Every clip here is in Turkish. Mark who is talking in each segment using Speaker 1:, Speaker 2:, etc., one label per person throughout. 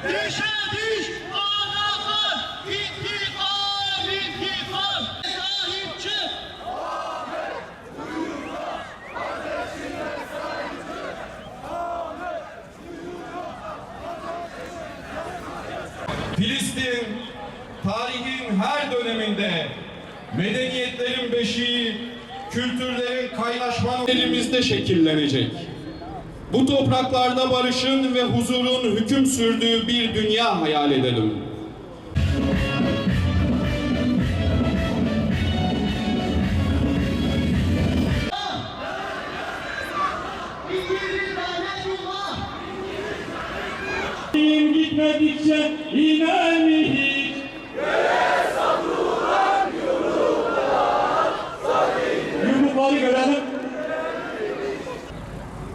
Speaker 1: Dişe diş, ana kan, intikam, intikam. Sahip çık.
Speaker 2: Ahmet buyurma, kardeşine sahip çık. Ahmet buyurma, kardeşine sahip çık.
Speaker 3: Filistin, tarihin her döneminde medeniyetlerin beşiği, kültürlerin kaynaşmanın elimizde şekillenecek. Bu topraklarda barışın ve huzurun hüküm sürdüğü bir dünya hayal edelim.
Speaker 1: Gitmedikçe iner mi hiç?
Speaker 2: Göğe savrulan yumruklar,
Speaker 1: Yumrukları görelim.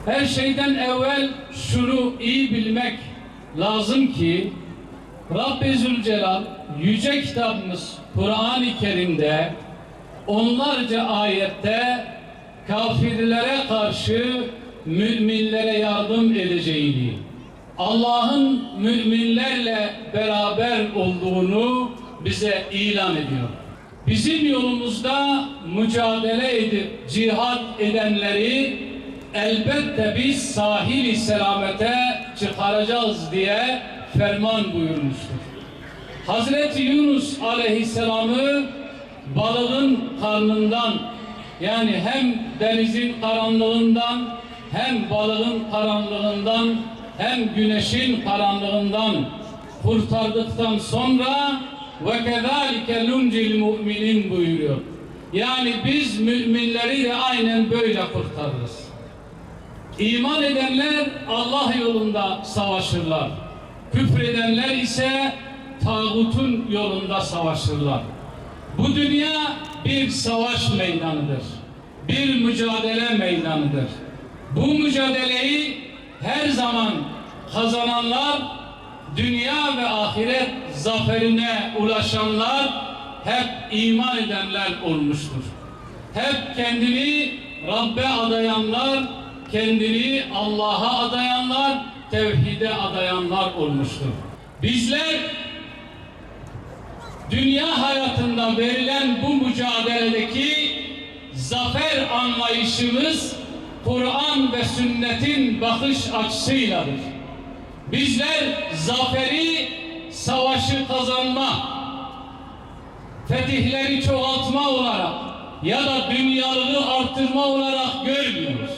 Speaker 4: Her şeyden evvel şunu iyi bilmek lazım ki Rabbi Zülcelal yüce kitabımız Kur'an-ı Kerim'de onlarca ayette kafirlere karşı müminlere yardım edeceğini, Allah'ın müminlerle beraber olduğunu bize ilan ediyor. Bizim yolumuzda mücadele edip cihat edenleri elbette biz sahil-i selamete çıkaracağız diye ferman buyurmuştur. Hazreti Yunus aleyhisselamı balığın karnından, yani hem denizin karanlığından hem balığın karanlığından hem güneşin karanlığından kurtardıktan sonra ve kezalike nuncil müminin buyuruyor. Yani biz müminleri de aynen böyle kurtarırız. İman edenler Allah yolunda savaşırlar. Küfredenler ise tağutun yolunda savaşırlar. Bu dünya bir savaş meydanıdır. Bir mücadele meydanıdır. Bu mücadeleyi her zaman kazananlar, dünya ve ahiret zaferine ulaşanlar hep iman edenler olmuştur. Hep kendini Rabbe adayanlar, kendini Allah'a adayanlar, tevhide adayanlar olmuştur. Bizler dünya hayatında verilen bu mücadeledeki zafer anlayışımız Kur'an ve sünnetin bakış açısıyladır. Bizler zaferi, savaşı kazanma, fetihleri çoğaltma olarak ya da dünyalığı artırma olarak görmüyoruz.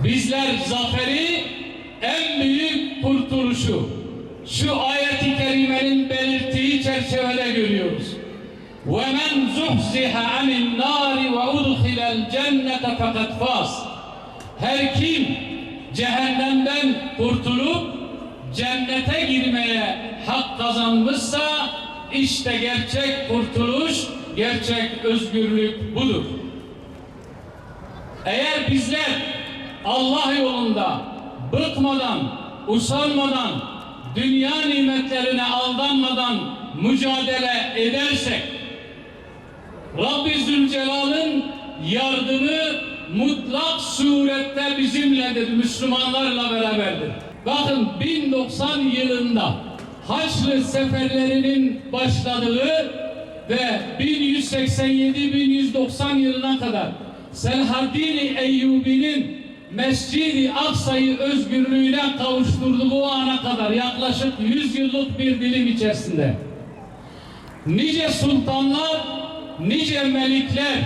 Speaker 4: Bizler zaferi, en büyük kurtuluşu şu ayet-i kerimenin belirttiği çerçevede görüyoruz. وَمَنْ زُحْزِحَ عَنِ النَّارِ وَاُدْخِلَ الْجَنَّةَ فَقَدْ فَازَ. Her kim cehennemden kurtulup cennete girmeye hak kazanmışsa işte gerçek kurtuluş, gerçek özgürlük budur. Eğer bizler Allah yolunda bıkmadan, usanmadan, dünya nimetlerine aldanmadan mücadele edersek, Rabbi Zülcelal'ın yardımı mutlak surette bizimledir, Müslümanlarla beraberdir. Bakın 1090 yılında Haçlı seferlerinin başladığı ve 1187-1190 yılına kadar Selahaddin Eyyubi'nin Mescid-i Aksa'yı özgürlüğüne kavuşturduğu ana kadar yaklaşık 100 yıllık bir dilim içerisinde nice sultanlar, nice melikler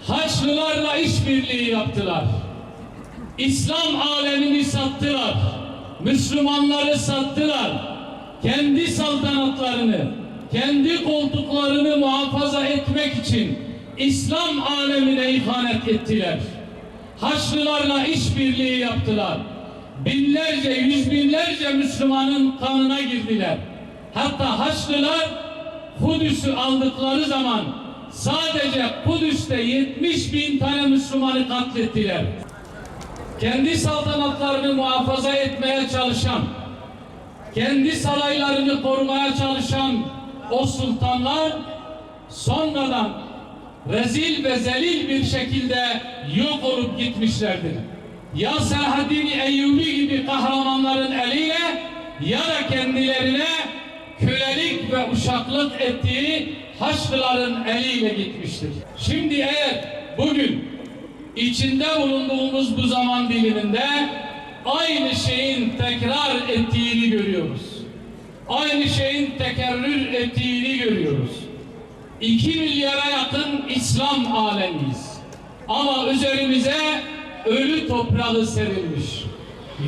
Speaker 4: Haçlılarla işbirliği yaptılar. İslam alemini sattılar. Müslümanları sattılar. Kendi saltanatlarını, kendi koltuklarını muhafaza etmek için İslam alemine ihanet ettiler. Haçlılarla işbirliği yaptılar. Binlerce, yüz binlerce Müslümanın kanına girdiler. Hatta Haçlılar Kudüs'ü aldıkları zaman sadece Kudüs'te 70.000 tane Müslümanı katlettiler. Kendi saltanatlarını muhafaza etmeye çalışan, kendi saraylarını korumaya çalışan o sultanlar sonradan rezil ve zelil bir şekilde yok olup gitmişlerdir. ya Selahaddin Eyyubi gibi kahramanların eliyle ya da kendilerine kölelik ve uşaklık ettiği Haçlıların eliyle gitmiştir. Şimdi eğer bugün içinde bulunduğumuz bu zaman diliminde aynı şeyin tekrar ettiğini görüyoruz. Aynı şeyin tekerrür ettiğini görüyoruz. 2 milyara yakın İslam alemiyiz. Ama üzerimize ölü toprağı serilmiş.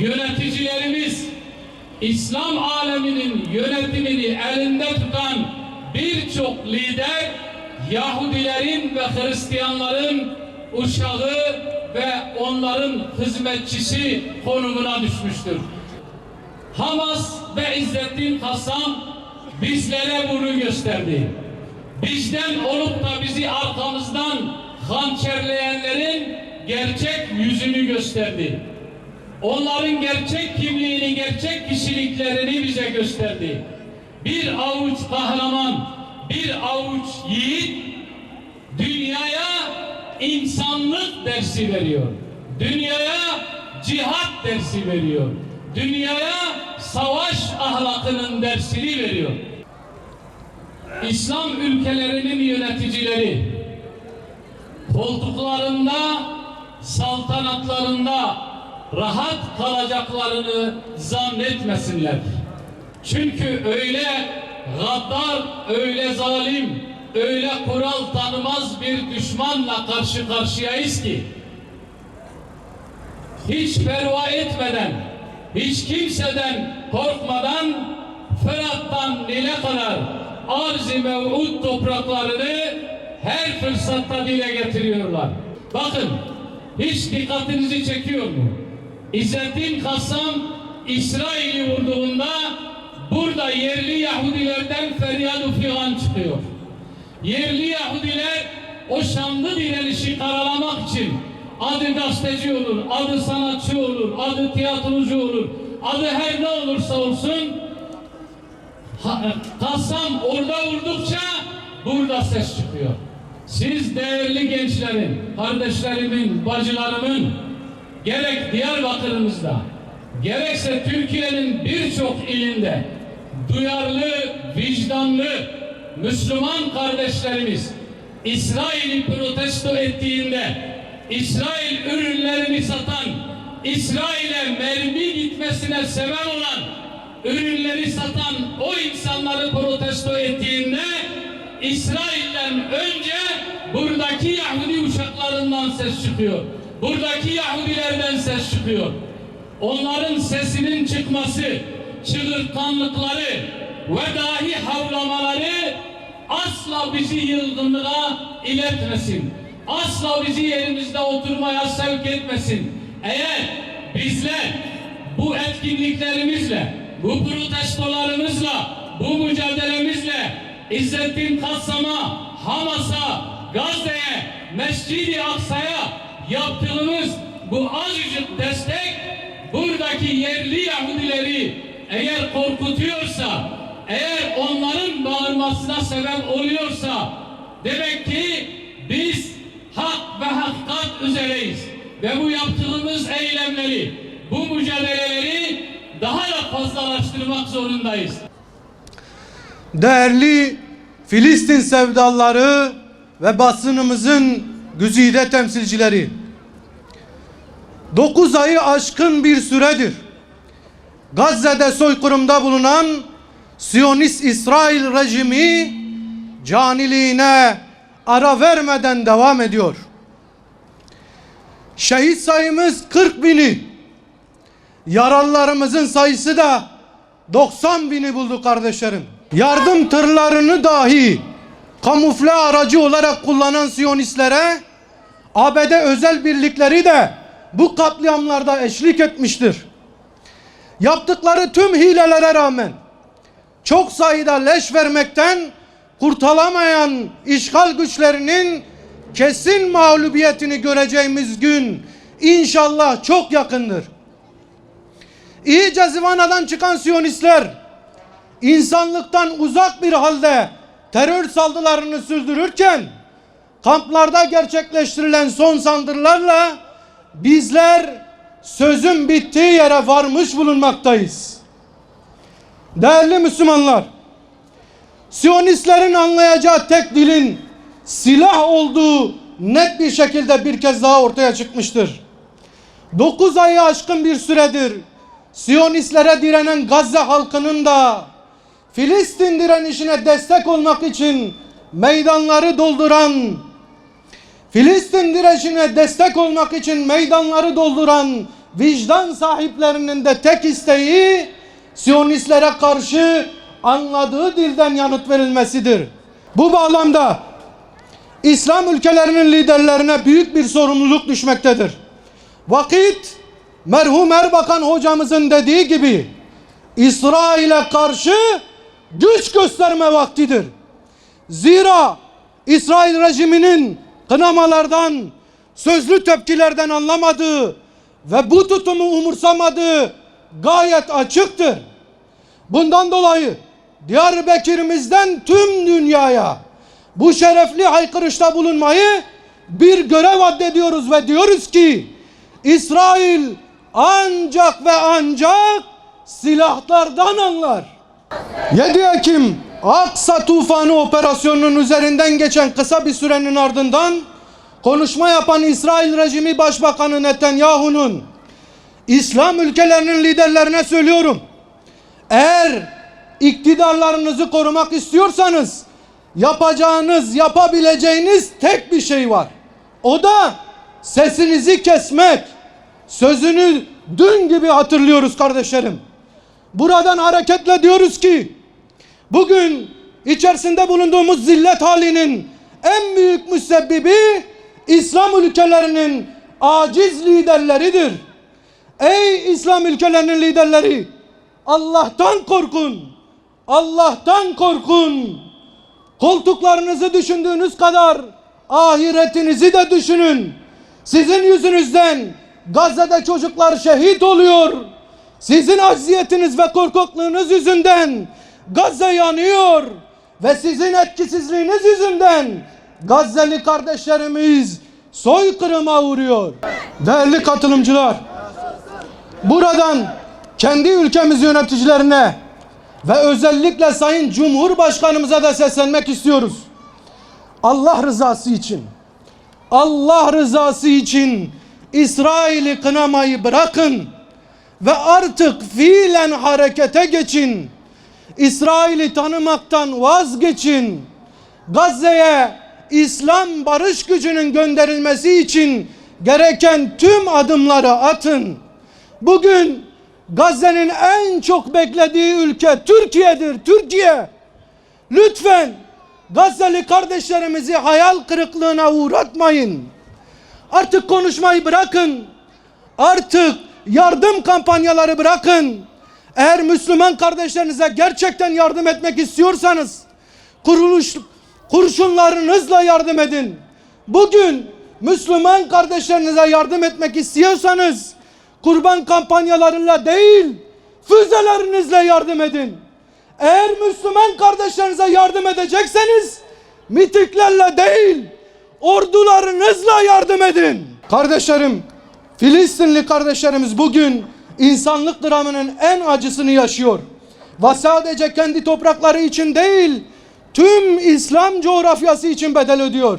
Speaker 4: Yöneticilerimiz İslam aleminin yönetimini elinde tutan birçok lider Yahudilerin ve Hristiyanların uşağı ve onların hizmetçisi konumuna düşmüştür. Hamas ve İzzettin Kassam bizlere bunu gösterdi. Bizden olup da bizi arkamızdan hançerleyenlerin gerçek yüzünü gösterdi. Onların gerçek kimliğini, gerçek kişiliklerini bize gösterdi. Bir avuç kahraman, bir avuç yiğit dünyaya insanlık dersi veriyor. Dünyaya cihat dersi veriyor. Dünyaya savaş ahlakının dersini veriyor. İslam ülkelerinin yöneticileri koltuklarında, saltanatlarında rahat kalacaklarını zannetmesinler. Çünkü öyle gaddar, öyle zalim, öyle kural tanımaz bir düşmanla karşı karşıyayız ki hiç perva etmeden, hiç kimseden korkmadan Fırat'tan Nil'e kadar arz-ı mev'ud topraklarını her fırsatta dile getiriyorlar. Bakın, hiç dikkatinizi çekiyor mu? İzzettin Kassam İsrail'i vurduğunda burada yerli Yahudilerden feryat-ı figan çıkıyor. Yerli Yahudiler o şanlı direnişi karalamak için adı gazeteci olur, adı sanatçı olur, adı tiyatrocu olur, adı her ne olursa olsun Kassam orada vurdukça burada ses çıkıyor. Siz değerli gençlerin, kardeşlerimin, bacılarımın gerek Diyarbakır'ımızda gerekse Türkiye'nin birçok ilinde duyarlı, vicdanlı Müslüman kardeşlerimiz İsrail'i protesto ettiğinde İsrail ürünlerini satan, İsrail'e mermi gitmesine sebep olan ürünleri satan o insanları protesto ettiğinde İsrail'den önce buradaki Yahudi uşaklarından ses çıkıyor. Buradaki Yahudilerden ses çıkıyor. Onların sesinin çıkması, çığırtkanlıkları ve dahi havlamaları asla bizi yılgınlığa iletmesin. Asla bizi yerimizde oturmaya sevk etmesin. Eğer bizler bu etkinliklerimizle, bu protestolarımızla, bu mücadelemizle İzzettin Kassam'a, Hamas'a, Gazze'ye, Mescid-i Aksa'ya yaptığımız bu azıcık destek buradaki yerli Yahudileri eğer korkutuyorsa, eğer onların bağırmasına sebep oluyorsa demek ki biz hak ve hakikat üzereyiz. Ve bu yaptığımız eylemleri, bu mücadeleleri daha da fazlalaştırmak zorundayız.
Speaker 2: Değerli Filistin sevdalıları ve basınımızın güzide temsilcileri, 9 ayı aşkın bir süredir Gazze'de soykırımda bulunan Siyonist İsrail rejimi caniliğine ara vermeden devam ediyor. Şehit sayımız 40.000'i, yaralılarımızın sayısı da 90.000'i buldu kardeşlerim. Yardım tırlarını dahi kamufle aracı olarak kullanan Siyonistlere ABD özel birlikleri de bu katliamlarda eşlik etmiştir. Yaptıkları tüm hilelere rağmen çok sayıda leş vermekten kurtulamayan işgal güçlerinin kesin mağlubiyetini göreceğimiz gün inşallah çok yakındır. İyice zıvanadan çıkan Siyonistler insanlıktan uzak bir halde terör saldırılarını sürdürürken kamplarda gerçekleştirilen son saldırılarla bizler sözün bittiği yere varmış bulunmaktayız. Değerli Müslümanlar, Siyonistlerin anlayacağı tek dilin silah olduğu net bir şekilde bir kez daha ortaya çıkmıştır. 9 ayı aşkın bir süredir Siyonistlere direnen Gazze halkının da Filistin direnişine destek olmak için meydanları dolduran, vicdan sahiplerinin de tek isteği Siyonistlere karşı anladığı dilden yanıt verilmesidir. Bu bağlamda İslam ülkelerinin liderlerine büyük bir sorumluluk düşmektedir. Vakit merhum Erbakan hocamızın dediği gibi İsrail'e karşı güç gösterme vaktidir. Zira İsrail rejiminin kınamalardan, sözlü tepkilerden anlamadığı ve bu tutumu umursamadığı gayet açıktır. Bundan dolayı Diyarbakır'ımızdan tüm dünyaya bu şerefli haykırışta bulunmayı bir görev addediyoruz ve diyoruz ki İsrail ancak ve ancak silahlardan anlar. 7 Ekim Aksa Tufanı operasyonunun üzerinden geçen kısa bir sürenin ardından konuşma yapan İsrail rejimi Başbakanı Netanyahu'nun İslam ülkelerinin liderlerine söylüyorum. Eğer iktidarlarınızı korumak istiyorsanız yapabileceğiniz tek bir şey var. O da sesinizi kesmek. Sözünü dün gibi hatırlıyoruz kardeşlerim. Buradan hareketle diyoruz ki bugün içerisinde bulunduğumuz zillet halinin en büyük müsebbibi İslam ülkelerinin aciz liderleridir. Ey İslam ülkelerinin liderleri, Allah'tan korkun. Allah'tan korkun. Koltuklarınızı düşündüğünüz kadar ahiretinizi de düşünün. Sizin yüzünüzden Gazze'de çocuklar şehit oluyor. Sizin acziyetiniz ve korkaklığınız yüzünden Gazze yanıyor. Ve sizin etkisizliğiniz yüzünden Gazze'li kardeşlerimiz soykırıma uğruyor. Değerli katılımcılar, buradan kendi ülkemiz yöneticilerine ve özellikle Sayın Cumhurbaşkanımıza da seslenmek istiyoruz. Allah rızası için İsrail'i kınamayı bırakın ve artık fiilen harekete geçin. İsrail'i tanımaktan vazgeçin. Gazze'ye İslam barış gücünün gönderilmesi için gereken tüm adımları atın. Bugün Gazze'nin en çok beklediği ülke Türkiye'dir. Türkiye. Lütfen Gazze'li kardeşlerimizi hayal kırıklığına uğratmayın. Artık konuşmayı bırakın. Artık yardım kampanyaları bırakın. Eğer Müslüman kardeşlerinize gerçekten yardım etmek istiyorsanız kurşunlarınızla yardım edin. Bugün Müslüman kardeşlerinize yardım etmek istiyorsanız kurban kampanyalarıyla değil, füzelerinizle yardım edin. Eğer Müslüman kardeşlerinize yardım edecekseniz mitiklerle değil, ordularınızla yardım edin. Kardeşlerim, Filistinli kardeşlerimiz bugün insanlık dramının en acısını yaşıyor. Ve sadece kendi toprakları için değil, tüm İslam coğrafyası için bedel ödüyor.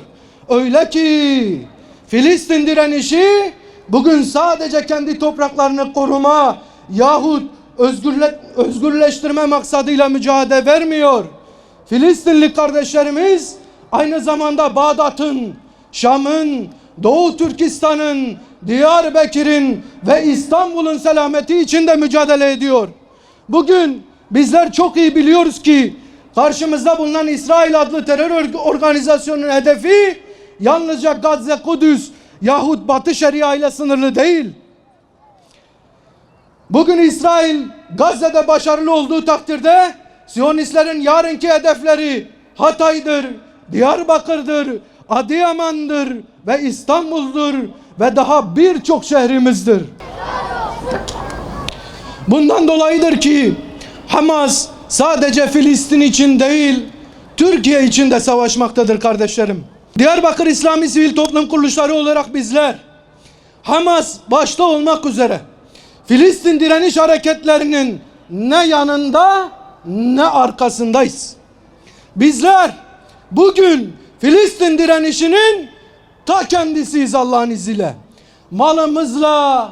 Speaker 2: Öyle ki Filistin direnişi bugün sadece kendi topraklarını koruma yahut özgürleştirme maksadıyla mücadele vermiyor. Filistinli kardeşlerimiz aynı zamanda Bağdat'ın, Şam'ın, Doğu Türkistan'ın, Diyarbakır'ın ve İstanbul'un selameti için de mücadele ediyor. Bugün bizler çok iyi biliyoruz ki karşımızda bulunan İsrail adlı terör organizasyonunun hedefi yalnızca Gazze, Kudüs yahut Batı Şeria ile sınırlı değil. Bugün İsrail Gazze'de başarılı olduğu takdirde Siyonistlerin yarınki hedefleri Hatay'dır, Diyarbakır'dır, Adıyaman'dır ve İstanbul'dur ve daha birçok şehrimizdir. Bundan dolayıdır ki Hamas sadece Filistin için değil, Türkiye için de savaşmaktadır kardeşlerim. Diyarbakır İslami Sivil Toplum Kuruluşları olarak bizler Hamas başta olmak üzere Filistin direniş hareketlerinin ne yanında ne arkasındayız. Bizler bugün Filistin direnişinin ta kendisiyiz Allah'ın izniyle. Malımızla,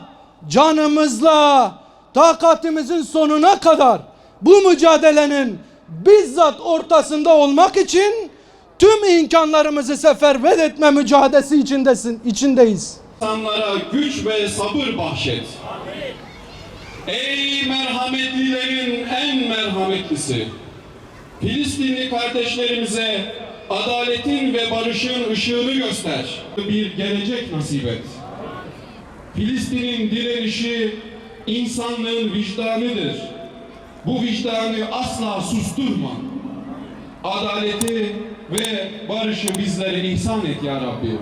Speaker 2: canımızla, takatimizin sonuna kadar bu mücadelenin bizzat ortasında olmak için tüm imkanlarımızı seferber etme mücadelesi içindeyiz.
Speaker 3: İnsanlara güç ve sabır bahşet. Ey merhametlilerin en merhametlisi, Filistinli kardeşlerimize adaletin ve barışın ışığını göster. Bir gelecek nasip et. Filistin'in direnişi insanlığın vicdanıdır. Bu vicdanı asla susturma. Adaleti ve barışı bizlere ihsan et ya Rabbi.